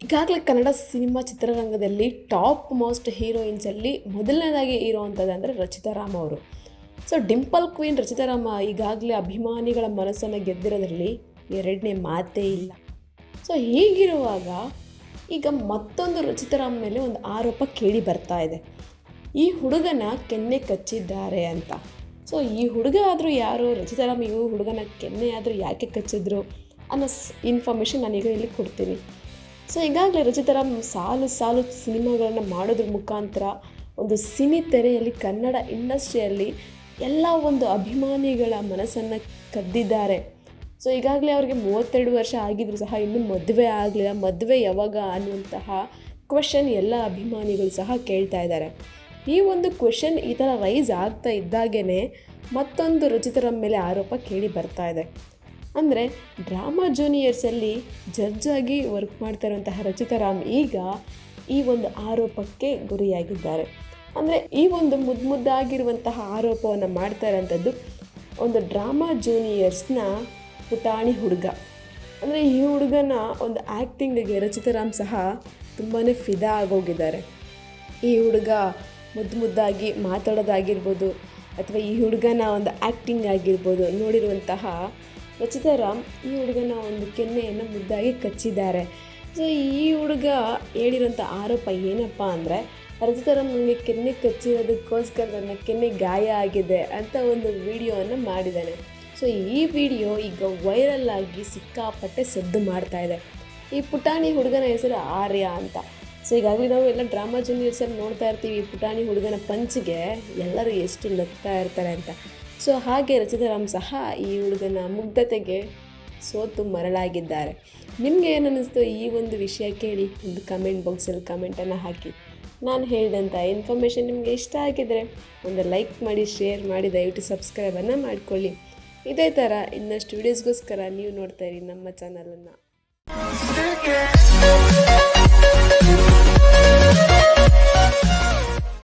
ಈಗಾಗಲೇ ಕನ್ನಡ ಸಿನಿಮಾ ಚಿತ್ರರಂಗದಲ್ಲಿ top most ಹೀರೋಯಿನ್ಸಲ್ಲಿ ಮೊದಲನೇದಾಗಿ ಇರೋವಂಥದ್ದು ಅಂದರೆ ರಚಿತಾ ರಾಮ್ ಅವರು. ಸೊ ಡಿಂಪಲ್ ಕ್ವೀನ್ ರಚಿತಾ ರಾಮ್ ಈಗಾಗಲೇ ಅಭಿಮಾನಿಗಳ ಮನಸ್ಸನ್ನು ಗೆದ್ದಿರೋದ್ರಲ್ಲಿ ಎರಡನೇ ಮಾತೇ ಇಲ್ಲ. ಸೊ ಹೀಗಿರುವಾಗ ಈಗ ಮತ್ತೊಂದು ರಚಿತಾ ರಾಮ್ ಮೇಲೆ ಒಂದು ಆರೋಪ ಕೇಳಿ ಬರ್ತಾ ಇದೆ. ಈ ಹುಡುಗನ ಕೆನ್ನೆ ಕಚ್ಚಿದ್ದಾರೆ ಅಂತ. ಸೊ ಈ ಹುಡುಗ ಆದರೂ ಯಾರು, ರಚಿತಾ ರಾಮ್ ಈ ಹುಡುಗನ ಕೆನ್ನೆ ಆದರೂ ಯಾಕೆ ಕಚ್ಚಿದ್ರು ಅನ್ನೋ ಇನ್ಫಾರ್ಮೇಷನ್ ನಾನೀಗ ಇಲ್ಲಿ ಕೊಡ್ತೀನಿ. ಸೊ ಈಗಾಗಲೇ ರಚಿತಾ ರಾಮ್ ಸಾಲು ಸಿನಿಮಾಗಳನ್ನು ಮಾಡೋದ್ರ ಮುಖಾಂತರ ಒಂದು ಸಿನಿ ತೆರೆಯಲ್ಲಿ ಕನ್ನಡ ಇಂಡಸ್ಟ್ರಿಯಲ್ಲಿ ಎಲ್ಲ ಒಂದು ಅಭಿಮಾನಿಗಳ ಮನಸ್ಸನ್ನು ಕದ್ದಿದ್ದಾರೆ. ಸೊ ಈಗಾಗಲೇ ಅವ್ರಿಗೆ 32 ವರ್ಷ ಆಗಿದ್ರು ಸಹ ಇನ್ನೂ ಮದುವೆ ಆಗಲಿಲ್ಲ, ಮದುವೆ ಯಾವಾಗ ಅನ್ನುವಂತಹ ಕ್ವೆಶನ್ ಎಲ್ಲ ಅಭಿಮಾನಿಗಳು ಸಹ ಕೇಳ್ತಾ ಇದ್ದಾರೆ. ಈ ಒಂದು ಕ್ವೆಶನ್ ಈ ಥರ ರೈಸ್ ಆಗ್ತಾ ಇದ್ದಾಗೇ ಮತ್ತೊಂದು ರಚಿತಾ ರಾಮ್ ಮೇಲೆ ಆರೋಪ ಕೇಳಿ ಬರ್ತಾ ಇದೆ. ಅಂದರೆ ಡ್ರಾಮಾ ಜೂನಿಯರ್ಸಲ್ಲಿ ಜಡ್ಜಾಗಿ ವರ್ಕ್ ಮಾಡ್ತಾ ಇರುವಂತಹ ರಚಿತಾ ರಾಮ್ ಈಗ ಈ ಒಂದು ಆರೋಪಕ್ಕೆ ಗುರಿಯಾಗಿದ್ದಾರೆ. ಅಂದರೆ ಈ ಒಂದು ಮುದ್ದಾಗಿರುವಂತಹ ಆರೋಪವನ್ನು ಮಾಡ್ತಾ ಇರೋಂಥದ್ದು ಒಂದು ಡ್ರಾಮಾ ಜೂನಿಯರ್ಸ್ನ ಪುಟಾಣಿ ಹುಡುಗ. ಅಂದರೆ ಈ ಹುಡುಗನ ಒಂದು ಆ್ಯಕ್ಟಿಂಗಿಗೆ ರಚಿತಾ ರಾಮ್ ಸಹ ತುಂಬಾ ಫಿದಾ ಆಗೋಗಿದ್ದಾರೆ. ಈ ಹುಡುಗ ಮುದ್ದಾಗಿ ಮಾತಾಡೋದಾಗಿರ್ಬೋದು ಅಥವಾ ಈ ಹುಡುಗನ ಒಂದು ಆ್ಯಕ್ಟಿಂಗ್ ಆಗಿರ್ಬೋದು ನೋಡಿರುವಂತಹ ರಚಿತಾ ರಾಮ್ ಈ ಹುಡುಗನ ಒಂದು ಕೆನ್ನೆಯನ್ನು ಮುದ್ದಾಗಿ ಕಚ್ಚಿದ್ದಾರೆ. ಸೊ ಈ ಹುಡುಗ ಹೇಳಿರೋಂಥ ಆರೋಪ ಏನಪ್ಪ ಅಂದರೆ, ರಚಿತಾ ರಾಮ್ ನನಗೆ ಕೆನ್ನೆ ಕಚ್ಚಿರೋದಕ್ಕೋಸ್ಕರ ನನ್ನ ಕೆನ್ನೆ ಗಾಯ ಆಗಿದೆ ಅಂತ ಒಂದು ವಿಡಿಯೋವನ್ನು ಮಾಡಿದ್ದಾನೆ. ಸೊ ಈ ವಿಡಿಯೋ ಈಗ ವೈರಲ್ ಆಗಿ ಸಿಕ್ಕಾಪಟ್ಟೆ ಸದ್ದು ಮಾಡ್ತಾ ಇದೆ. ಈ ಪುಟಾಣಿ ಹುಡುಗನ ಹೆಸರು ಆರ್ಯ ಅಂತ. ಸೊ ಈಗಾಗಲೇ ನಾವು ಎಲ್ಲ ಡ್ರಾಮಾ ಜೂನಿಯರ್ಸಲ್ಲಿ ನೋಡ್ತಾ ಇರ್ತೀವಿ, ಈ ಪುಟಾಣಿ ಹುಡುಗನ ಪಂಚಿಗೆ ಎಲ್ಲರೂ ಎಷ್ಟು ನಗ್ತಾ ಇರ್ತಾರೆ ಅಂತ. ಸೊ ಹಾಗೆ ರಚಿತಾ ರಾಮ್ ಸಹ ಈ ಹುಡುಗನ ಮುಗ್ಧತೆಗೆ ಸೋತು ಮರಳಾಗಿದ್ದಾರೆ. ನಿಮಗೆ ಏನು ಅನ್ನಿಸ್ತು ಈ ಒಂದು ವಿಷಯ ಕೇಳಿ ಒಂದು ಕಮೆಂಟ್ ಬಾಕ್ಸಲ್ಲಿ ಕಮೆಂಟನ್ನು ಹಾಕಿ. ನಾನು ಹೇಳಿದಂಥ ಇನ್ಫಾರ್ಮೇಷನ್ ನಿಮಗೆ ಇಷ್ಟ ಆಗಿದರೆ ಒಂದು ಲೈಕ್ ಮಾಡಿ, ಶೇರ್ ಮಾಡಿ, ದಯವಿಟ್ಟು ಸಬ್ಸ್ಕ್ರೈಬನ್ನು ಮಾಡಿಕೊಳ್ಳಿ. ಇದೇ ಥರ ಇನ್ನಷ್ಟು ವೀಡಿಯೋಸ್ಗೋಸ್ಕರ ನೀವು ನೋಡ್ತಾ ಇರಿ ನಮ್ಮ ಚಾನಲನ್ನು.